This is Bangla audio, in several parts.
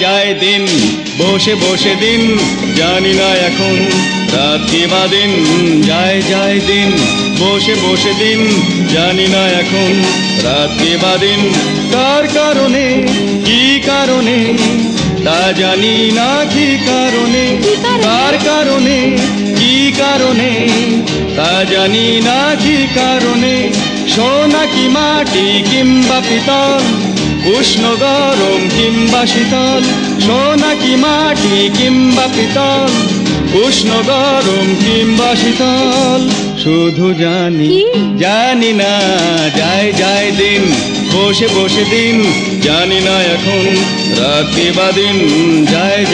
যায় দিন বসে বসে দিন, জানি না এখন রাত কি বা দিন। যায় দিন বসে বসে দিন, জানি না এখন রাত কি বা দিন। কার কারণে কি কারণে তা জানি না, কি কারণে কার কারণে কি কারণে তা জানি না, কি কারণে। সোনা কি মাটি কিংবা পিতল, উষ্ণ গরম কিংবা শীতল। সোনা কি মাটি কিংবা পিতল, উষ্ণ গরম কিংবা শীতল। শুধু জানি না যায় দিন বসে বসে দিন, জানি না এখন রাত কি বা দিন।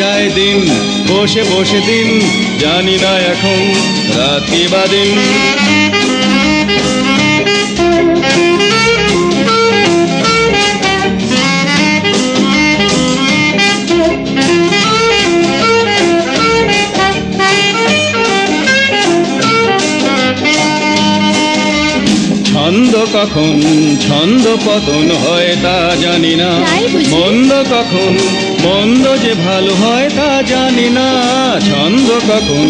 যায় দিন বসে বসে দিন, জানি না এখন রাত কি বা দিন। ছন্দ কখন ছন্দ পতন হয় তা জানি না, মন্দ কখন মন্দ যে ভালো হয় তা জানি না। ছন্দ কখন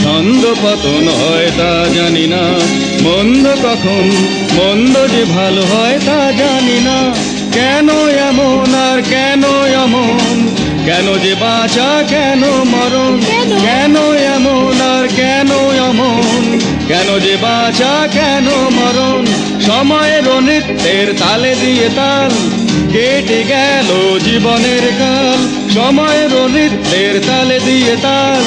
ছন্দ পতন হয় তা জানি না, মন্দ কখন মন্দ যে ভালো হয় তা জানি না। কেন এমন আর কেন এমন, কেন যে বাঁচা কেন মরণ। কেন এমন আর কেন এমন, কেন যে বাঁচা কেন মরণ। সময়ের নৃত্যের তালে দিয়ে তাল, কেটে গেল জীবনের কাল। সময়ের নৃত্যের তালে দিয়ে তাল,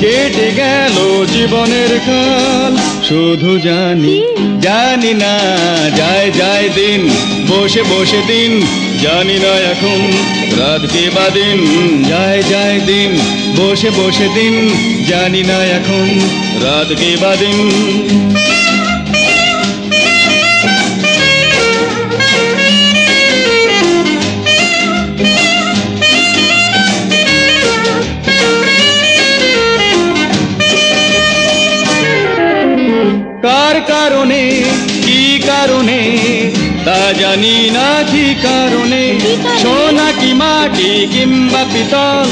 কেটে গেল জীবনের কাল। শুধু জানি না যায় দিন বসে বসে দিন, জানি না এখন রাত কি বা দিন। যায় দিন বসে বসে দিন, জানি না এখন রাত কি বা দিন। কার কারণে কি কারণে তা জানি না, কি কারণে। সোনা কি মাটি কিংবা পিতল,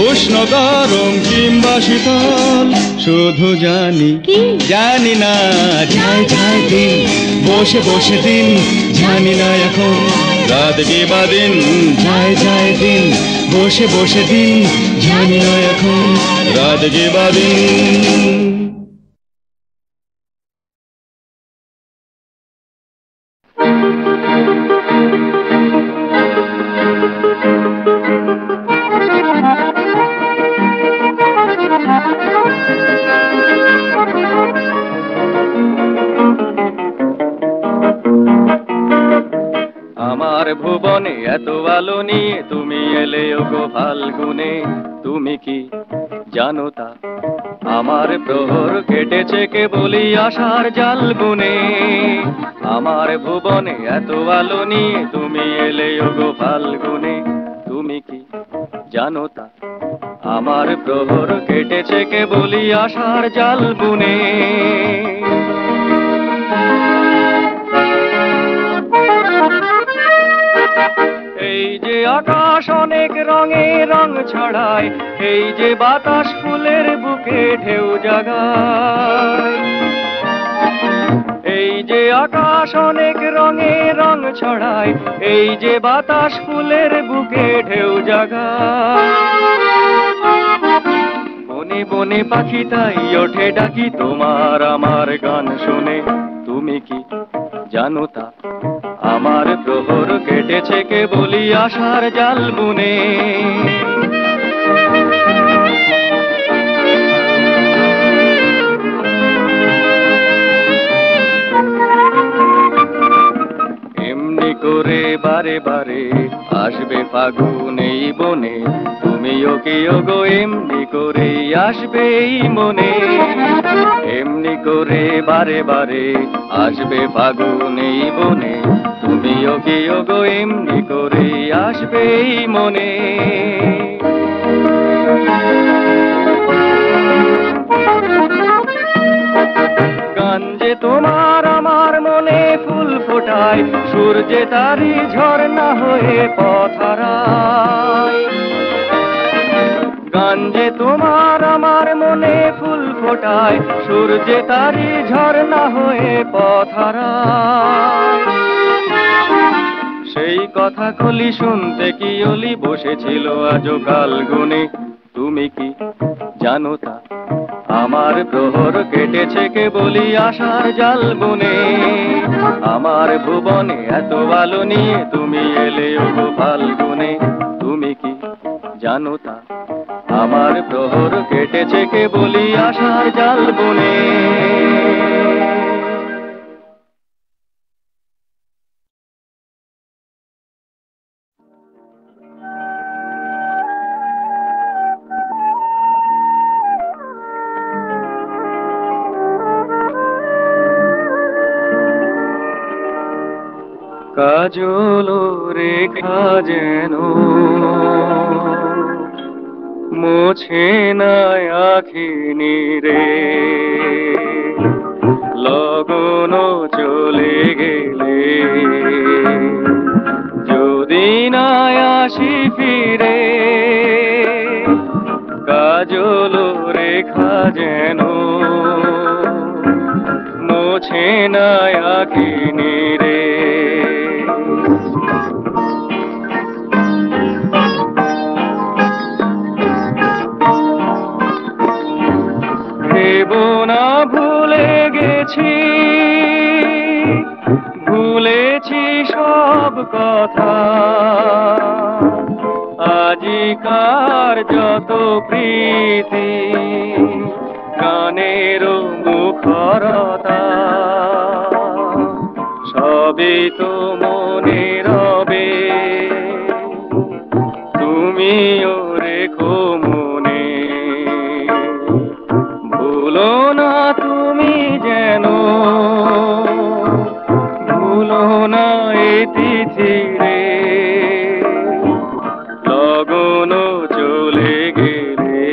উষ্ণ গরম কিংবা শীতল। শুধু জানি না যায় দিন বসে বসে দিন, জানি না এখন রাত কি বা দিন। যায় দিন বসে বসে দিন, জানি না এখন রাত কি বা দিন। আমার ভুবনে এত আলো নিয়ে তুমি এলে ওগো ফাল্গুনে। তুমি কি জানো তা আমার প্রহর কেটেছে কেবলই আশার জাল বুনে। আমার ভুবনে এত আলো নিয়ে তুমি এলে ওগো ফাল্গুনে। তুমি কি জানো তা আমার প্রহর কেটেছে কেবলই আশার জাল বুনে। এই যে আকাশ অনেক রঙে রং ছড়ায়, এই যে বাতাস ফুলের বুকে ঢেউ জাগায়। এই যে আকাশ অনেক রঙে রং ছড়ায়, এই যে বাতাস ফুলের বুকে ঢেউ জাগায়। বনে বনে পাখি তাই ওঠে ডাকি তোমার আমার গান শুনে। তুমি কি জানো তা আমার প্রহর কেটেছে কেবলই আশার জাল বুনে। বারে বারে আসবে ফাগুন এই বনে, তুমিও কি ওগো এমনি করে আসবে এই মনে, এমনি করে বারে বারে আসবে ফাগুন এই বনে, তুমিও কি ওগো এমনি করে আসবে এই মনে। গান যে তোমার আমার মনে ফুল ফোটায়, সূর্যে তারি ঝর্ণা হয়ে পথ হারায়। গান যে তোমার আমার মনে ফুল ফোটায়, সূর্যে তারি ঝর্ণা হয়ে পথ হারায়। সেই কথা কলি শুনতে কি অলি বসেছিল আজও কাল গুনে, তুমি কি জানো তা আমার প্রহর কেটেছে কে বলি আশার জাল বুনে। আমার ভুবনে এত আলো নিয়ে তুমি এলে ওগো ফাল্গুনে, তুমি কি জানো তা আমার প্রহর কেটেছে কে বলি আশার জাল বুনে। কাজল রেখা যেন মোছে না আখিনি রে, লগন চলে গেলে যদি না আসি ফিরে। কাজল রেখা যেন মোছে না আখিনি রে। না ভুলে গেছি, ভুলেছি সব কথা, আজিকার যত প্রীতি গানের মুখরতা, সবই তো মনে রবে, তুমিও রেখো মনে। ভুলো না তুমি যেন, ভুলো না এই তিথি রে, লগন চলে গেলে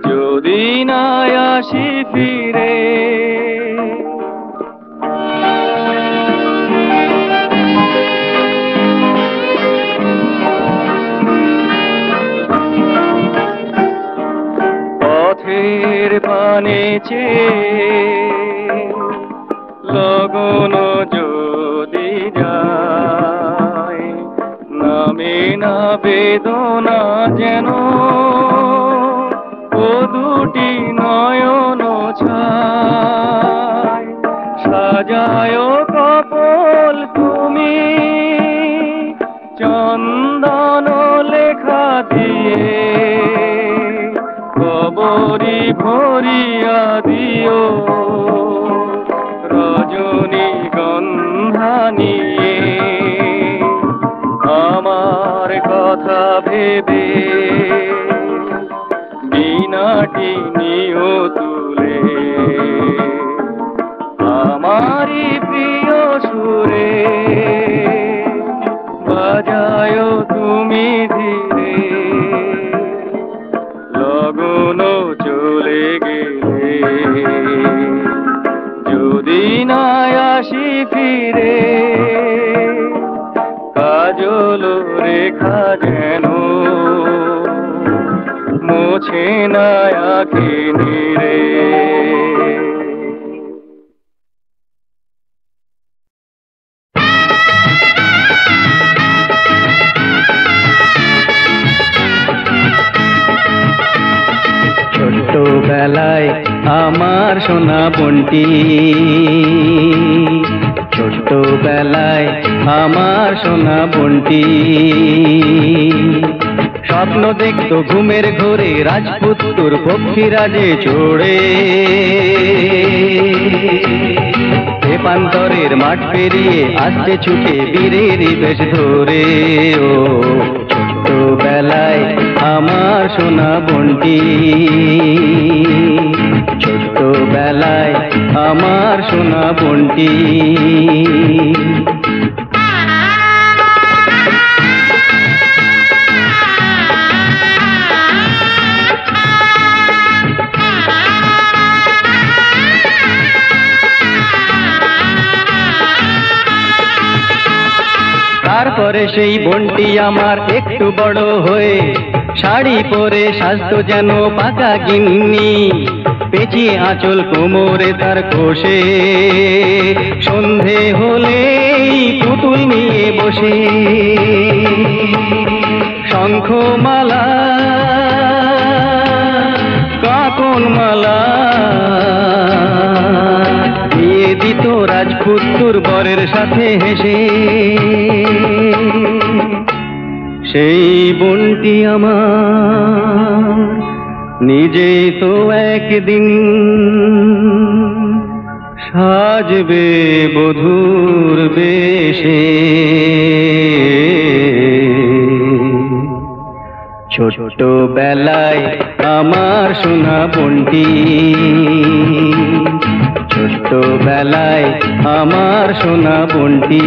যদি না আসি ফিরে। পথের পানে চেয়ে লগন যদি যায়, নামে না বেদনা যেন ও দুটি নয়ন ছায়। সাজায় কপল তুমি চন্দন লেখা দিয়ে, কবরি ভরিয়া দিও রজনী গন্ধা নিয়ে। আমার কথা ভেবে বীণাটি নিও তুলে, আমারি প্রিয় সুরে বাজায় তুমি ধীরে। লগন চলে গেলে যদি না আসি ফিরে, কাজল রেখা যেন মোছে না আখিনি রে। ছোট্টবেলায় আমার সোনা বোনটি, ছোট্টবেলায় আমার সোনা বোনটি, স্বপ্ন দেখতো ঘুমের ঘোরে রাজপুত্তর পক্ষীরাজে চড়ে। প্রান্তরের মাঠ পেরিয়ে আসছে ছুটে বীরেরই বেশ ধরে। ও ছোট্টবেলায় আমার সোনা বোনটি, ছোট্টবেলায় আমার সোনা বোনটি। তারপরে সেই বোনটি আমার একটু বড় হয়ে শাড়ি পরে স্বাস্থ্য যেন পাকা গিন্নি, পেঁচিয়ে আঁচল কোমরে তার কোষে, সন্ধে হলেই পুতুল নিয়ে বসে শঙ্খমালা কাকনমালা দিয়ে দিত রাজপুত্তুর বরের সাথে হেসে। সেই বোনটি আমার নিজেই তো একদিন সাজবে বধূর বেশে। ছোটবেলায় আমার সোনা বোনটি, ছোটবেলায় আমার সোনা বোনটি।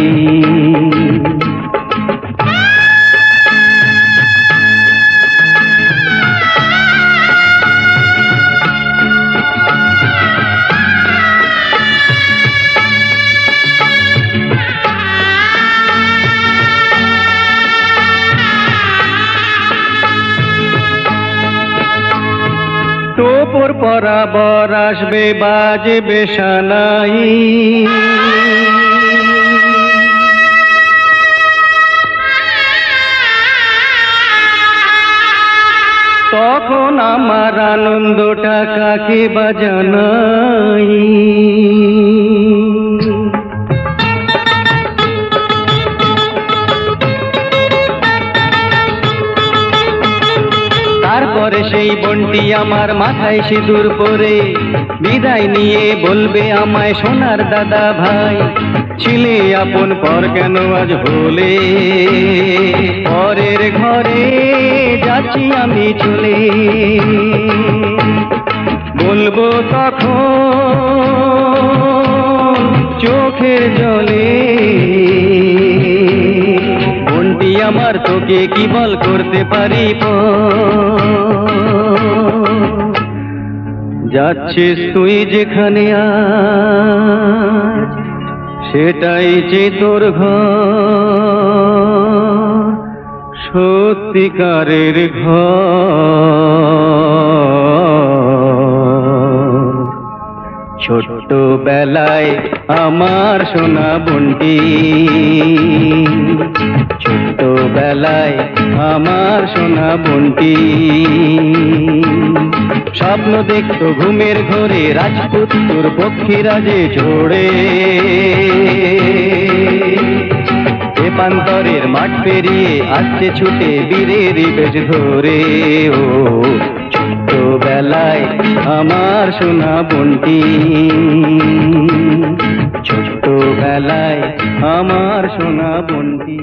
টোপর পরাবর আসবে বাজবে সানাই, তখন আমার আনন্দটা কাকে বাজানাই। তারপরে সেই বোনটি আমার মাথায় সিঁদুর পরে বিদায় নিয়ে বলবে আমায় সোনার দাদা ভাই, ছিলে আপন পর কেন আজ হলে, পরের ঘরে যাচ্ছি আমি চলে। বলবো তখন চোখের জলে, বোনটি আমার তোকে কি বল করতে পারি, যাচ্ছিস তুই যেখানে আজ সেটাই যে তোর ঘর, সত্যিকারের ঘর। ছোট্টবেলায় আমার সোনা বোনটি, ছোট্টবেলায় আমার সোনা বোনটি। স্বপ্ন দেখতো ঘুমের ঘরে রাজপুত্তুর পক্ষীরাজে চড়ে, এ প্রান্তরের মাঠ পেরিয়ে আসছে ছুটে বীরেরই বেশ ধরে। ও ছোট্টবেলায় আমার সোনা বোনটি, ছোট্টবেলায় আমার সোনা বোনটি।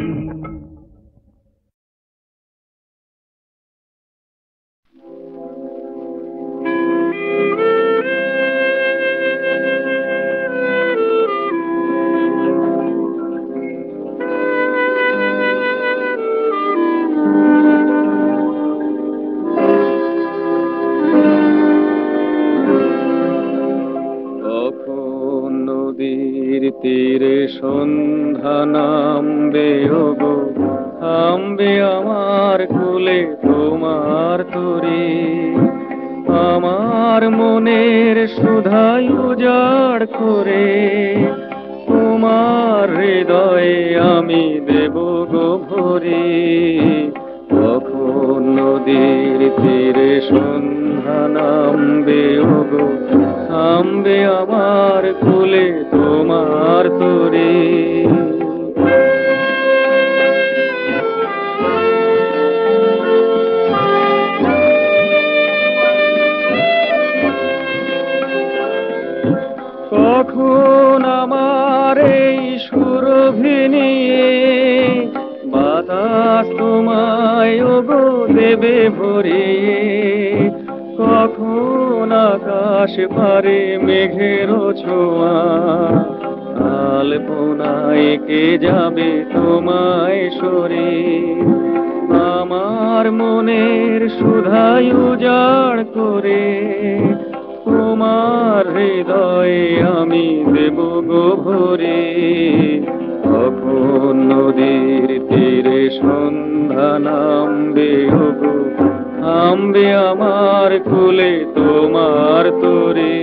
তীরে সন্ধ্যা নামবে ওগো, থামবে আমার কুলে তোমার তরি, আমার মনের সুধাই উজাড় করে তোমার হৃদয়ে আমি দেব গো ভরি। কখন নদীর তীরে সন্ধ্যা নামবে ওগো, থামবে আমার কুলে তোমার তরি। কখন আমার আমার এই সুরভি নিয়ে বাতাস তোমায় ওগো দেবে ভরিয়ে কখন আকাশ পারে মেঘের ছোঁয়া আলপনায় কে যাবে তোমায় সরে আমার মনের সুধাই উজাড় করে তোমার হৃদয়ে আমি দেব গো ভরে কখন নদীর তীরে সন্ধ্যা নামবে ওগো থামবে আমার কুলে তোমার তরে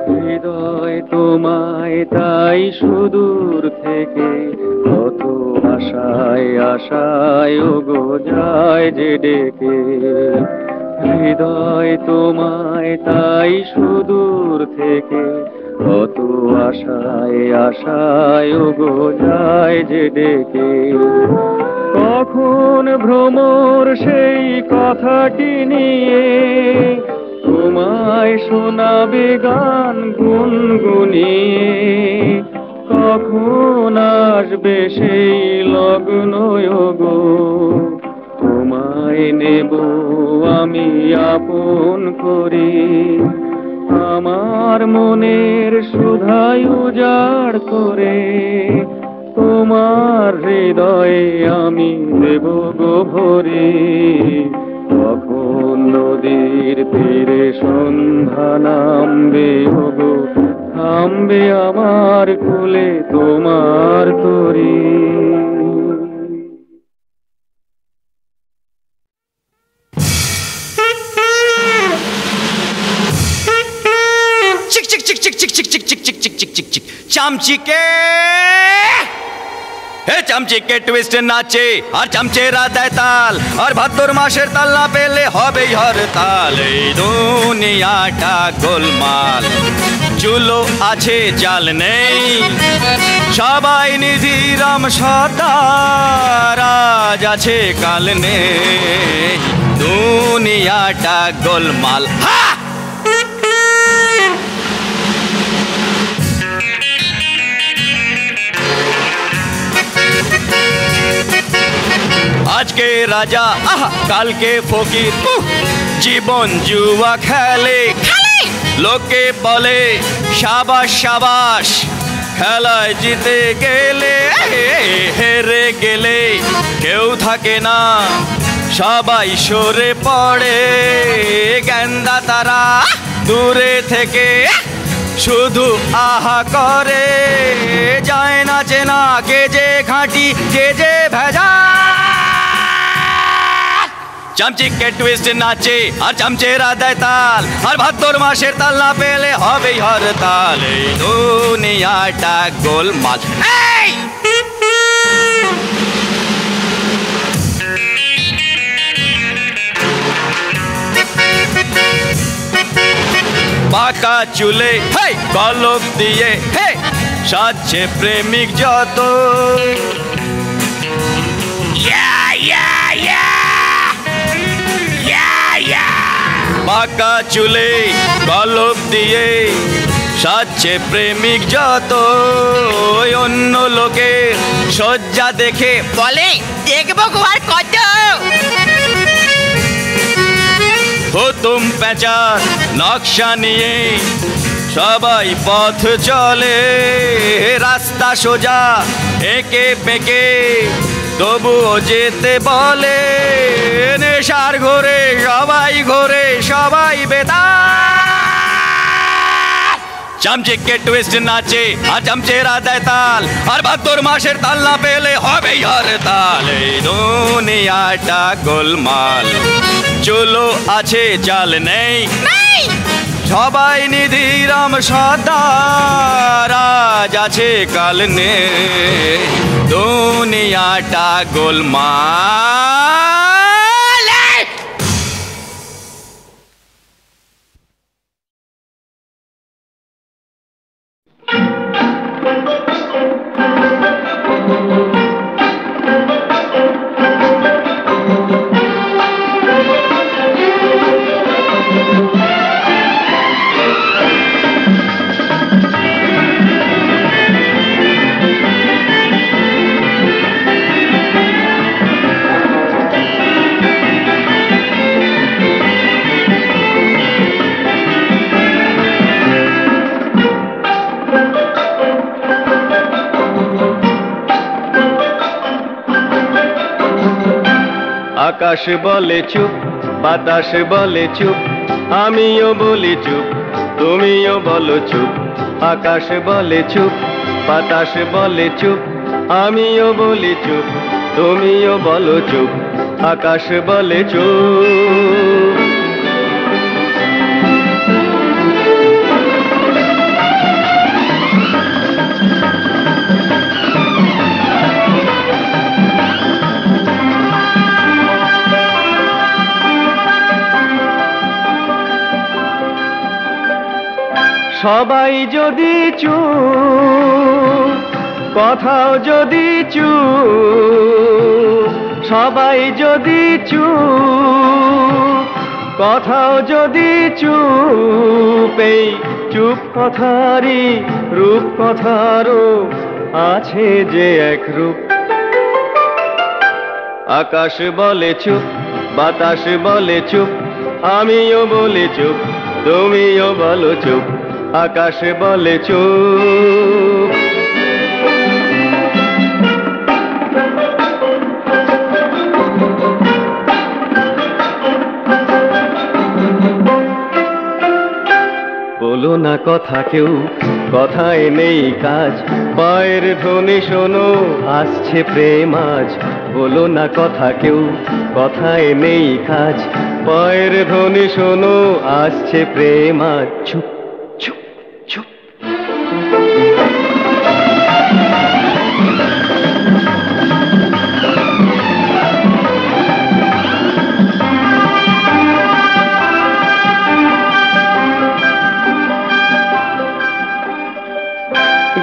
হৃদয় তোমায় তাই সুদূর থেকে কত আশায় আশায় ওগো যায় যে ডেকে হৃদয় তোমায় তাই সুদূর থেকে কত আশায় আশায় ওগো যায় যে ডেকে কখন ভ্রমর সেই কথাটি নিয়ে তোমায় শোনাবে গান গুনগুনিয়ে কখন আসবে সেই লগ্ন গো তোমায় নেব আমি আপন করে আমার মনের সুধাই উজাড় করে তোমার হৃদয়ে আমি দেব গো ভরে কখন নদীর তীরে সন্ধ্যা নামবে ওগো থামবে আমার কুলে তোমার তরি চামচিকে হে চামচিকে টুইস্ট নাচে আর চামচেরা দেয় তাল আর ভাদ্র মাসের তাল না পেলে হবেই হরতাল এই দুনিয়াটা গোলমাল চুলো আছে চাল নেই সবাই নিধিরাম সদার আজ আছে কাল নেই দুনিয়াটা গোলমাল আজকে রাজা কালকে ফকির জীবন জুয়া খেলে লোকে বলে সাবাস সাবাস খেলায় জিতে গেলে হেরে গেলে কেউ থাকে না সবাই সরে পড়ে গেন্দা তারা দূরে থেকে শুধু আহা করে যায় না চেনা কে যে ঘাঁটি কে যে ভেজা চামচিকে টুইস্ট নাচে আর চামচেরা দেয় তাল আর ভাদ্র মাসের তাল না পেলে হবেই হরতাল এই দুনিয়াটা গোলমাল পাকা চুলে কলপ দিয়ে সাজছে প্রেমিক যত পাকা চুলে কলপ দিয়ে সাজছে প্রেমিক যত অন্য লোকে সজ্জা দেখে বলে দেখবো আর কত হুতুম পেঁচার নকশা নিয়ে সবাই পথ চলে রাস্তা সোজা এঁকে বেঁকে তবুও যেতে বলে নেশার ঘোরে সবাই বেতাল চামচিকে টুইস্ট নাচে আর চামচেরা দেয় তাল আর ভাদ্র মাসের তাল না পেলে হবেই হরতাল এই দুনিয়াটা গোলমাল চুলো আছে চাল নেই সবাই নিধিরাম সদার আজ আছে কাল নেই দুনিয়াটা গোলমাল আকাশ বলে চুপ, বাতাস বলে চুপ, আমিও বলি চুপ, তুমিও বলো চুপ। আকাশ বলে চুপ, বাতাস বলে চুপ, আমিও বলি চুপ, তুমিও বলো চুপ। আকাশ বলে চুপ। সবাই যদি চুপ, কথাও যদি চুপ, সবাই যদি চুপ, কথাও যদি চুপ, এই চুপ কথারই রূপ কথারও আছে যে এক রূপ। আকাশ বলে চুপ, বাতাস বলে চুপ, আমিও বলি চুপ, তুমিও বলো চুপ। আকাশ বলে চুপ। বলো না কথা কেউ, কথায় নেই কাজ, পায়ের ধ্বনি শোনো আসছে প্রেম আজ। বলো না কথা কেউ, কথায় নেই কাজ, পায়ের ধ্বনি শোনো আসছে প্রেম আজ। চুপ চুপ চুপ।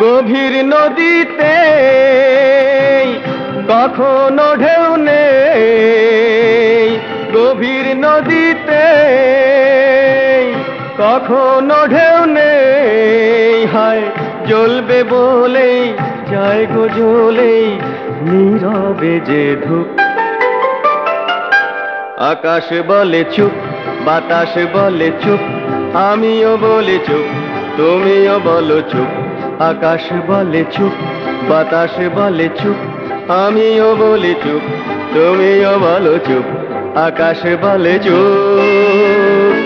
গভীর নদীতে কখনো ঢেউ নেই, গভীর নদীতে কখনো ঢেউ নেই। হায় জ্বলবে বলেই যায় গো জ্বলেই, নীরবে যে ধূপ। আকাশ বলে চুপ, বাতাস বলে চুপ, আমিও বলি চুপ, তুমিও বলো চুপ। আকাশ বলে চুপ, বাতাস বলে চুপ, আমিও বলি চুপ, তুমিও বলো চুপ। আকাশ বলে চুপ।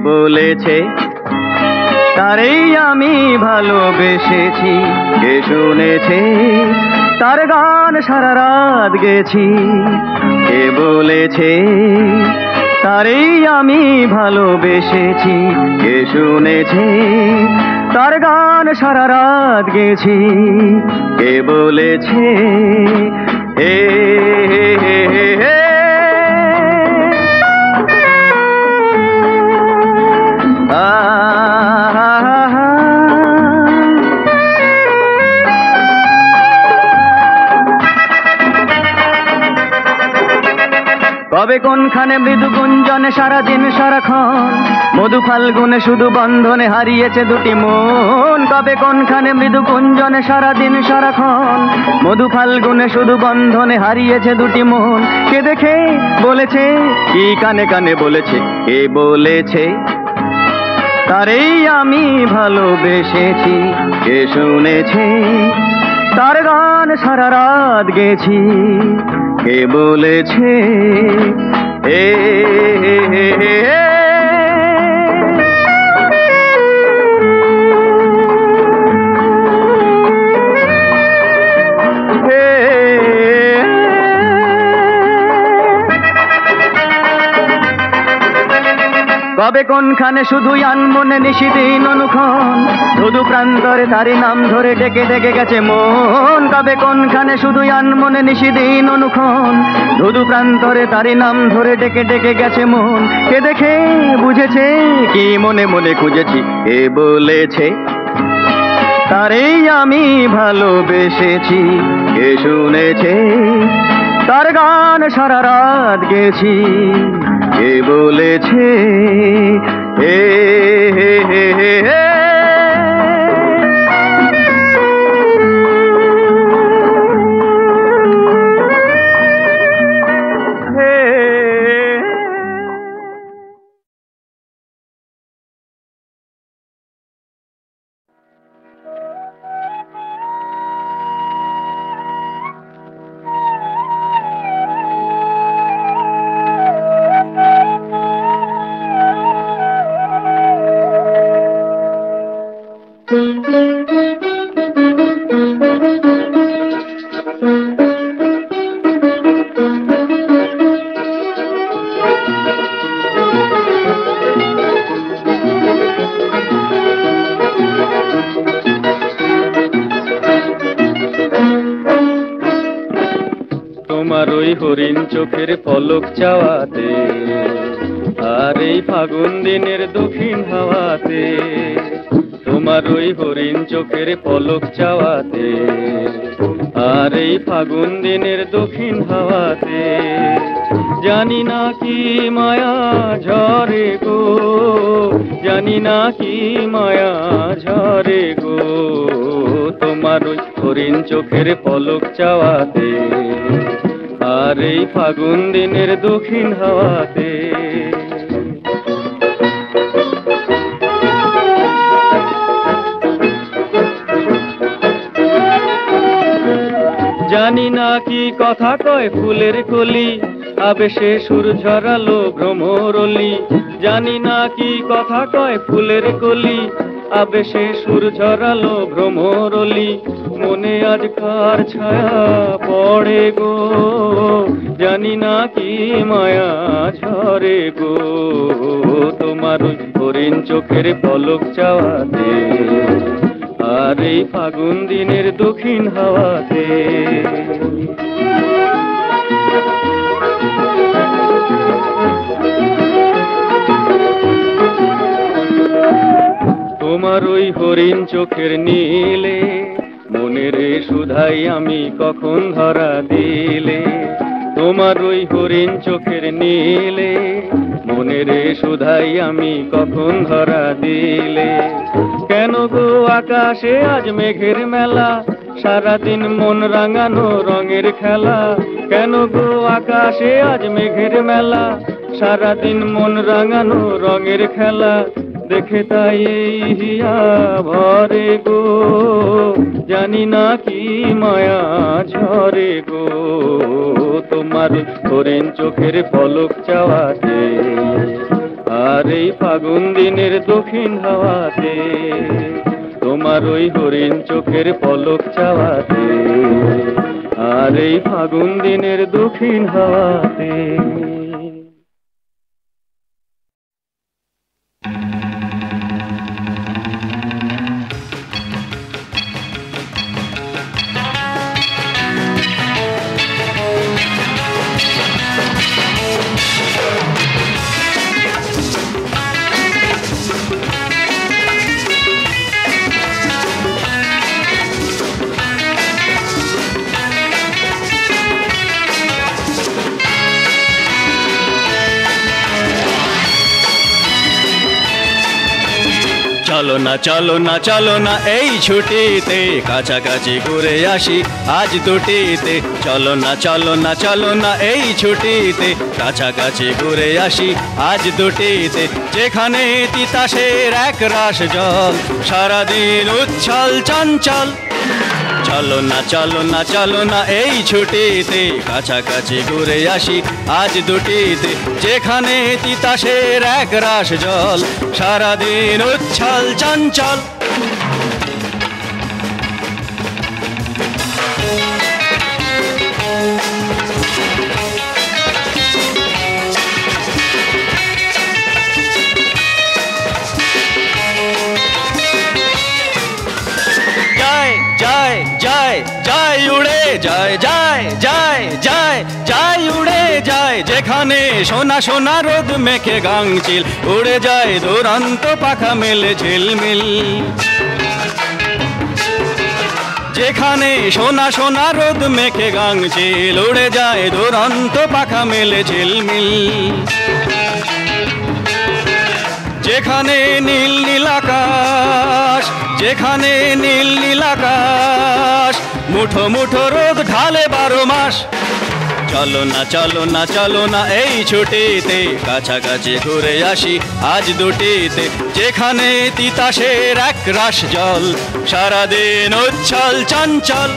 বলেছে তারেই আমি ভালোবেসেছি, কে শুনেছে তার গান সারা রাত গেছি। কে বলেছে তারেই আমি ভালোবেসেছি, কে শুনেছে তার গান সারা রাত গেছি। কে বলেছে হে হে হে হে হে। কবে কোনখানে মৃদু গুঞ্জনে সারাদিন সারাক্ষণ, মধু ফাল্গুনে শুধু বন্ধনে হারিয়েছে দুটি মন। কবে কোনখানে মৃদু গুঞ্জনে সারাদিন সারাক্ষণ, মধু ফাল্গুনে শুধু বন্ধনে হারিয়েছে দুটি মন। কে দেখে বলেছে, কি কানে কানে বলেছে, কে বলেছে তারেই আমি ভালোবেসেছি, কে শুনেছে তার গান সারা রাত গেছি। কে বলেছে হে হে হে হে। কবে কোনখানে শুধু আনমনে নিশিদিন অনুক্ষণ ধুধু প্রান্তরে তারি নাম ধরে ডেকে ডেকে গেছে মন। কবে কোনখানে শুধু আনমনে নিশিদিন অনুক্ষণ ধুধু প্রান্তরে তারি নাম ধরে ডেকে ডেকে গেছে মন। কে দেখে বুঝেছে কি মনে মনে খুঁজেছি, কে বলেছে তারেই আমি ভালোবেসেছি, কে শুনেছে তার গান সারা রাত গেছি, কে বলেছে হে হে হে হে হে। তোমার ওই হরিণ চোখের পলক চাওয়াতে আর এই ফাগুন দিনের দক্ষিণ হাওয়াতে, তোমার ওই হরিণ চোখের পলক চাওয়াতে আর এই ফাগুন দিনের দক্ষিণ হাওয়াতে, জানি না কি মায়া ঝরে গো, জানি না কি মায়া ঝরে গো, তোমার ওই হরিণ চোখের পলক চাওয়াতে আর এই ফাগুন দিনের দক্ষিণ হাওয়াতে। জানি না কি কথা কয় ফুলের কলি আবেশে সুর ঝরালো ভ্রমরলি, জানি না কি কথা কয় ফুলের কলি আবেশে সুর ঝরালো ভ্রমরলি, মনে আজ কার ছায়া পড়ে গো, জানি না কি মায়া ঝরে গো, তোমার ওই হরিণ চোখের পলক চাওয়াতে আর এই ফাগুন দিনের দক্ষিণ হাওয়াতে। তোমার ওই হরিণ চোখের নীলে মনের সুধাই আমি কখন ধরা দিলে, তোমার ওই হরিণ চোখের নীলে মনের সুধাই আমি কখন ধরা দিলে, কেন গো আকাশে আজ মেঘের মেলা সারাদিন মন রাঙানো রঙের খেলা, কেন গো আকাশে আজ মেঘের মেলা সারাদিন মন রাঙানো রঙের খেলা, দেখে তাই এই হিয়া ভরে গো, জানি না কি মায়া ঝরে গো, তোমার হরিণ চোখের পলক চাওয়াতে আর এই ফাগুন দিনের দক্ষিণ হাওয়াতে, তোমার ওই হরিণ চোখের পলক চাওয়াতে আর এই ফাগুন দিনের দক্ষিণ হাওয়াতে। চলো না চলো না চলো না এই ছুটিতে কাছাকাছি ঘুরে আসি আজ দুটিতে, চলো না চলো না চলো না এই ছুটিতে কাছাকাছি ঘুরে আসি আজ দুটিতে, যেখানে তিতাসের এক রাশ জল সারাদিন উচ্ছল চঞ্চল, চলো না চলো না চলো না এই ছুটিতে কাছাকাছি ঘুরে আসি আজ দুটিতে, যেখানে তিতাসের এক রাশ জল সারাদিন উচ্ছল চঞ্চল। যায় যায় যায় উড়ে যায় যায় যায় যায় যায় উড়ে যায় যেখানে সোনা সোনা রোদ মেখে গাংচিল উড়ে যায় দুরন্ত পাখা মেলে ঝিলমিল যেখানে সোনা সোনা রোদ মেখে গাংচিল উড়ে যায় দুরন্ত পাখা মেলে ঝিলমিল যেখানে নীল নীল আকাশ যেখানে নীল নীল আকাশ মুঠো মুঠো রোদ ঢালে 12 মাস চলো না চলো না চলো না এই ছুটিতে কাছাকাছি ঘুরে আসি আজ দুটিতে যেখানে তিতাসের এক রাশ জল সারাদিন উচ্ছল চঞ্চল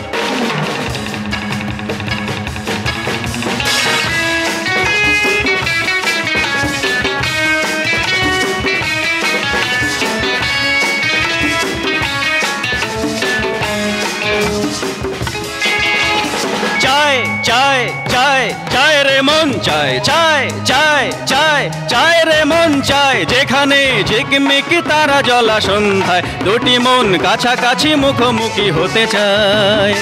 চায় চায় চায় চায় রে মন চায় চায় চায় চায় চায় রে মন চায় যেখানে ঝিকমিক তারা জ্বলা সন্ধ্যায় দুটি মন কাছাকাছি মুখোমুখি হতে চায়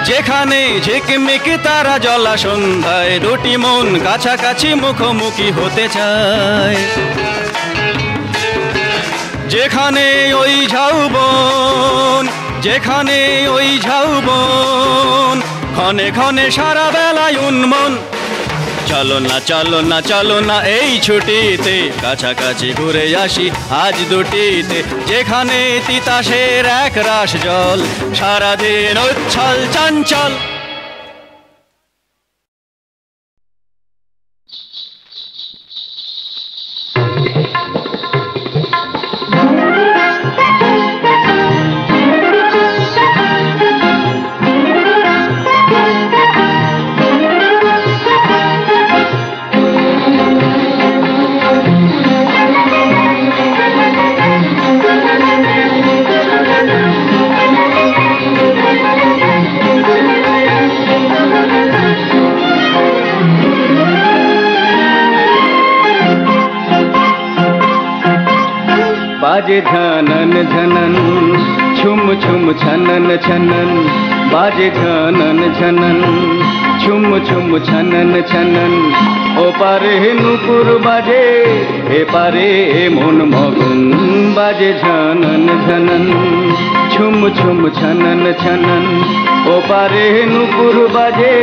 যেখানে ঝিকমিক তারা জ্বলা সন্ধ্যায় দুটি মন কাছাকাছি মুখোমুখি হতে চায় যেখানে ওই ঝাউবন যেখানে ওই ঝাউবন ক্ষণে ক্ষণে সারা বেলায় উন্মন চলো না চলো না চলো না এই ছুটিতে কাছাকাছি ঘুরে আসি আজ দুটিতে যেখানে তিতাসের এক রাশ জল সারাদিন উচ্ছল চঞ্চল बाजे झनन झनन छुम छुम छनन छनन बाजे झनन झनन छुम छुम छनन छनन ओ पारे नुपुर बाजे ए पारे मन मगन बाजे झनन झनन छुम छुम छनन छनन ओ पारे नुपुर बाजे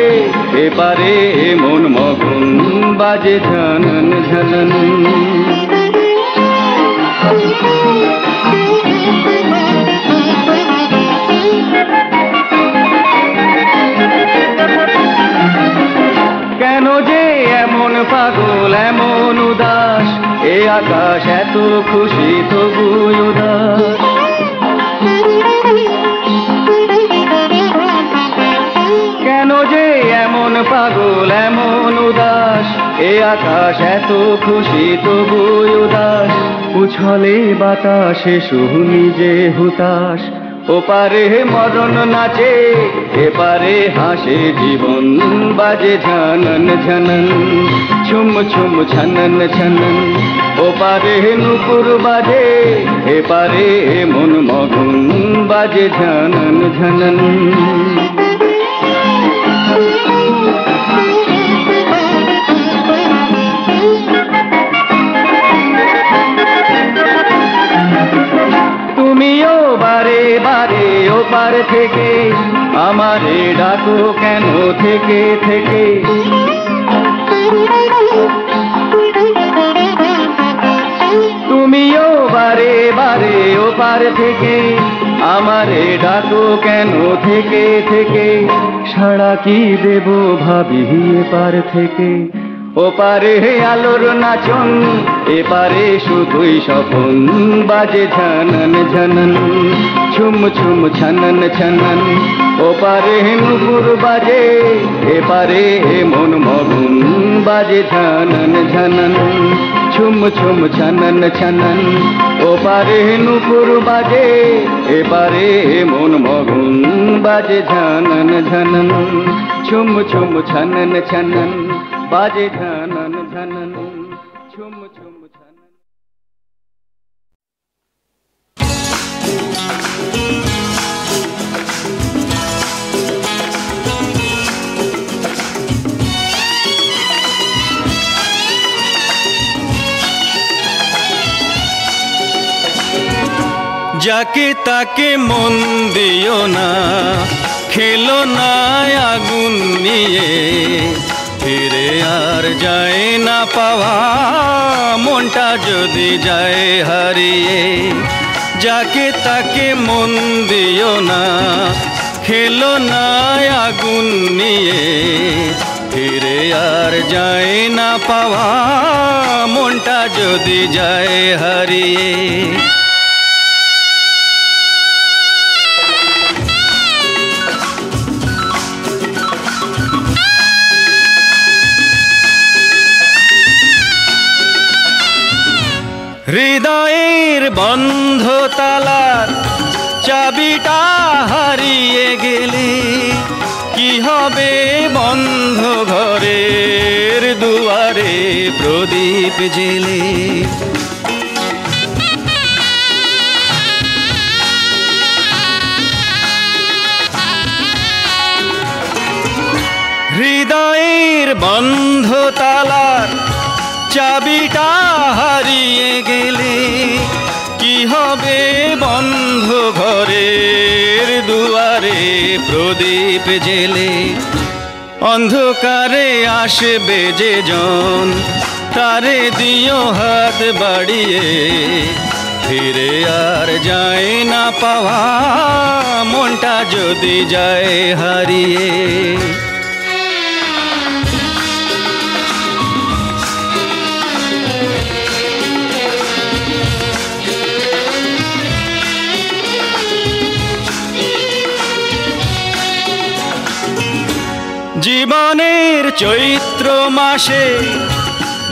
ए पारे मन मगन बाजे झनन झनन কেন যে এমন পাগল এমন উদাস এ আকাশ এত খুশি তবু উদাস কেন যে এমন পাগল এমন উদাস এ আকাশ এত খুশি তবু উদাস উছলে বাতাসে শুনি যে হুতাশ ওপারে মরণ নাচে এপারে হাসে জীবন বাজে ঝনন ঝনন ছুম ছুম ছনন ছনন ওপারে নুপুর বাজে এপারে মন মগন বাজে ঝনন ঝনন তুমিও বারে বারে ওপার থেকে আমারে ডাকো কেন থেকে থেকে তুমিও বারে বারে ওপার থেকে আমারে ডাকো কেন থেকে থেকে সাড়া কি দেব ভাবি এপার থেকে ওপারে আলোর নাচন এপারে শুধুই স্বপন বাজে ঝনন ঝনন ছুম ছুম ছনন ছনন ওপারে নুপুর বাজে এপারে মন মগন বাজে ঝনন ঝনন ছুম ছুম ছনন ছনন ওপারে নুপুর বাজে এপারে মন মগন বাজে ঝনন ঝনন ছুম ছুম ছনন ছনন बाजे झनन झनन छुम छुम छनन যাকে তাকে মন দিও না, খেলো না আগুন নিয়ে, ফিরে আর যায় না পাওয়া মনটা যদি যায় হারিয়ে। যাকে তাকে মন দিও না, খেলো না আগুন নিয়ে, ফিরে আর যায় না পাওয়া মনটা যদি যায় হারিয়ে। হৃদয়ের বন্ধ তালার চাবিটা হারিয়ে গেলে কি হবে বন্ধ ঘরের দুয়ারে প্রদীপ জেলে। হৃদয়ের বন্ধ তালার চাবিটা হারিয়ে গেলে কি হবে বন্ধ ঘরের দুয়ারে প্রদীপ জেলে। অন্ধকারে আসবে যে জন তারে দিও হাত বাড়িয়ে, ফিরে আর যায় না পাওয়া মনটা যদি যায় হারিয়ে। জীবনের চৈত্র মাসে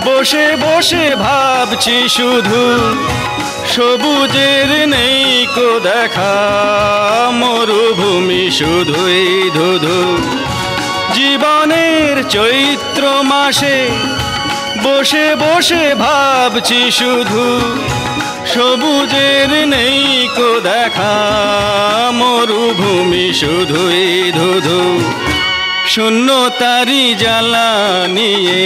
বসে বসে ভাবছি শুধু, সবুজের নেই কো দেখা মরুভূমি শুধুই ধুধু। জীবনের চৈত্র মাসে বসে বসে ভাবছি শুধু, সবুজের নেই কো দেখা মরুভূমি শুধুই ধুধু। শূন্যতারি জ্বালা নিয়ে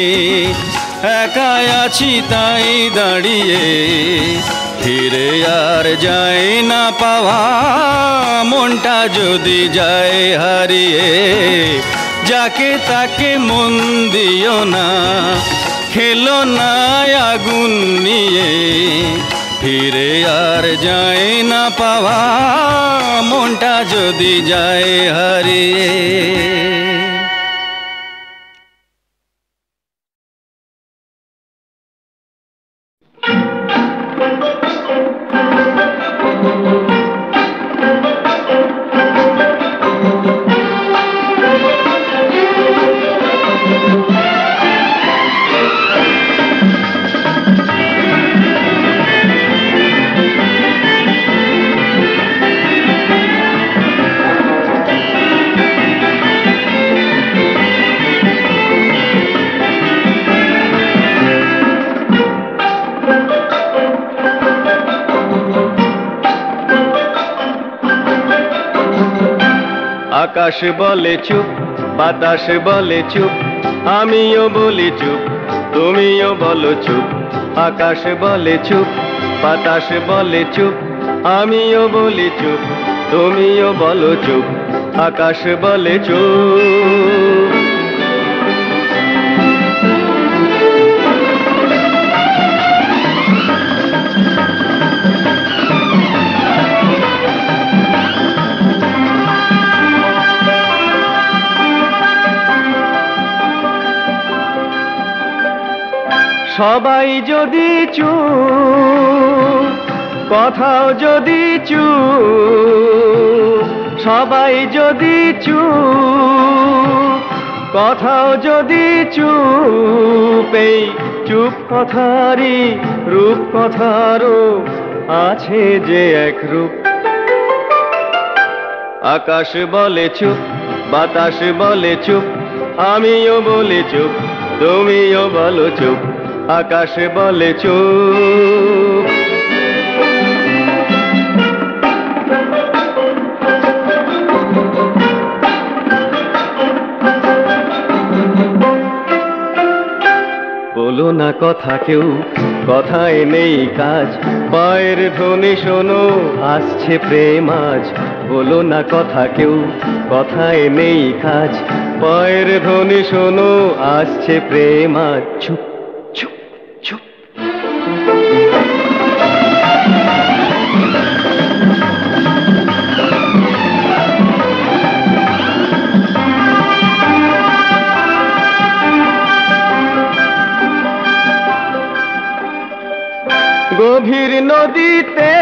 একা আছি তাই দাঁড়িয়ে, ফিরে আর যায় না পাওয়া মনটা যদি যায় হারিয়ে। যাকে তাকে মন দিও না, খেলো না আগুন নিয়ে, ফিরে আর যায় না পাওয়া মনটা যদি যায় হারিয়ে। আকাশ বলে চুপ, বাতাস বলে চুপ, আমিও বলি চুপ, তুমিও বলো চুপ। আকাশ বলে চুপ, বাতাস বলে চুপ, আমিও বলি চুপ, তুমিও বলো চুপ। আকাশ বলে চুপ। সবাই যদি চুপ, কথাও যদি চুপ, সবাই যদি চুপ, কথাও যদি চুপ, এই চুপ কথারই রূপ কথারও আছে যে এক রূপ। আকাশ বলে চুপ, বাতাস বলে চুপ, আমিও বলি চুপ, তুমিও বলো চুপ। আকাশ বলে চুপ। বলো না কথা কেউ, কথায় নেই কাজ, পায়ের ধ্বনি শোনো আসছে প্রেম আজ। বলো না কথা কেউ, কথায় নেই কাজ, পায়ের ধ্বনি শোনো আসছে প্রেম আজ। চুপ চুপ চুপ। গভীর নদীতে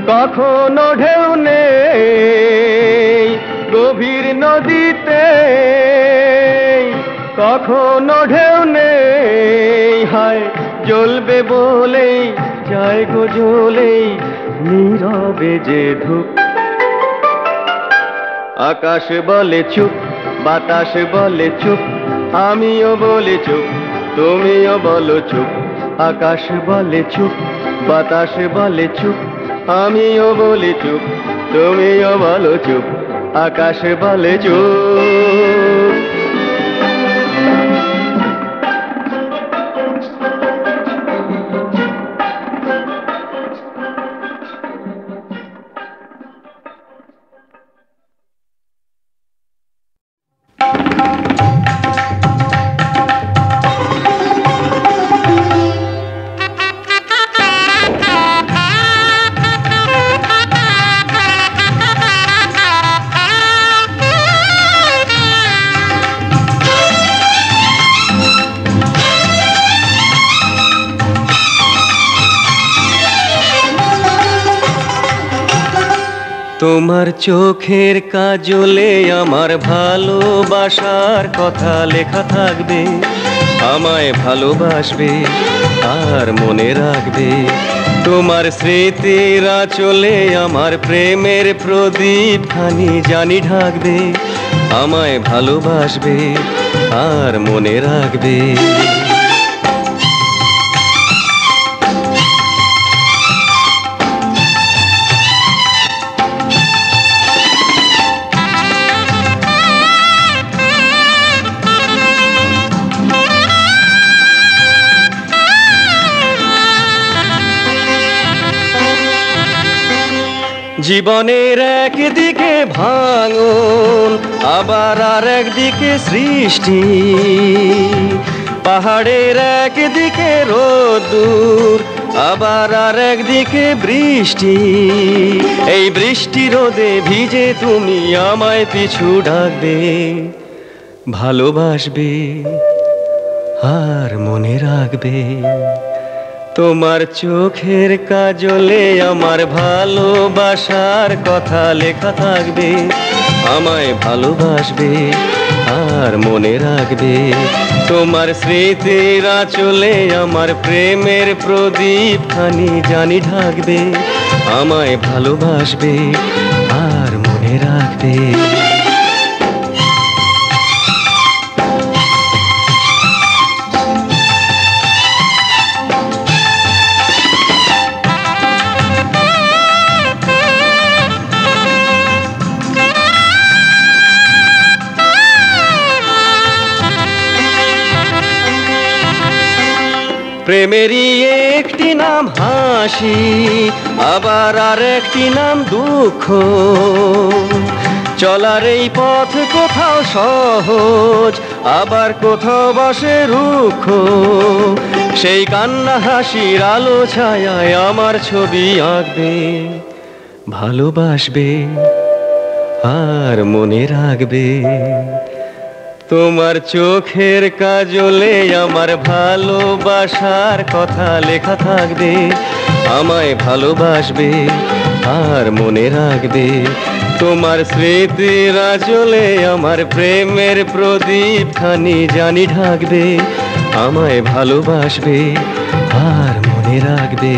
কখনো ঢেউ নেই, গভীর নদীতে কখনো ঢেউ নেই। হায় জ্বলবে বলেই যায় গো জ্বলেই, নীরবে যে ধূপ। আকাশ বলে চুপ, বাতাস বলে চুপ, আমিও বলি চুপ, তুমিও বলো চুপ। আকাশ বলে চুপ, বাতাস বলে চুপ, আমিও বলি চুপ, তুমিও বলো চুপ। আকাশ বলে চুপ। তোমার চোখের কাজলে আমার ভালোবাসার কথা লেখা থাকবে। আমায় ভালোবাসবে আর মনে রাখবে। তোমার স্মৃতির আঁচলে আমার প্রেমের প্রদীপ খানি জানি ঢাকবে। আমায় ভালোবাসবে আর মনে রাখবে। জীবনের একদিকে ভাঙন, আবার আর একদিকে সৃষ্টি। পাহাড়ের একদিকে রোদ্দুর, আবার আর একদিকে বৃষ্টি। এই বৃষ্টি রোদে ভিজে তুমি আমায় পিছু ডাকবে। ভালোবাসবে আর মনে রাখবে। তোমার চোখের কাজলে আমার ভালোবাসার কথা লেখা থাকবে। আমায় ভালোবাসবে আর মনে রাখবে। তোমার স্মৃতির আঁচলে আমার প্রেমের প্রদীপ খানি জানি ঢাকবে। আমায় ভালোবাসবে আর মনে রাখবে। প্রেমেরই একটি নাম হাসি, আবার আর একটি নাম দুঃখ। চলার এই পথ কোথাও সহজ, আবার কোথাও বসে রুক্ষ। সেই কান্না হাসির আলো ছায়ায় আমার ছবি আঁকবে। ভালোবাসবে আর মনে রাখবে। তোমার চোখের কাজলে আমার ভালোবাসার কথা লেখা থাকবে। আমায় ভালোবাসবে আর মনে রাখবে। তোমার স্মৃতির আঁচলে আমার প্রেমের প্রদীপ খানি জানি ঢাকবে। আমায় ভালোবাসবে আর মনে রাখবে।